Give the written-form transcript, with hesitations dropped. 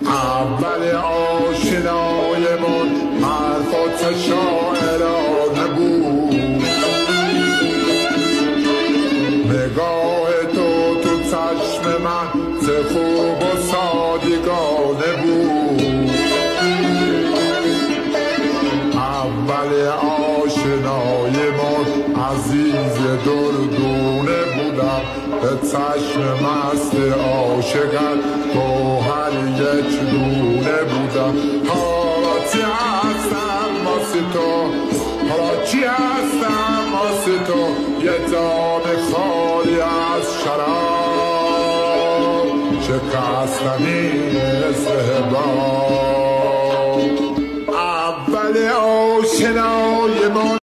اول آشنایمون حرفات شاعرانه بود، نگاه تو چشم من چه خوب و صادقانه بود. اول آشنایمون عزیز دردونه بودم، به چشم مست عاشقت گوهر یک دونه بودم. حالا چی هستم واسه تو، حالا چی هستم واسه تو، یه جام خالی از شراب شکستنی استحباب. اول آشنای ما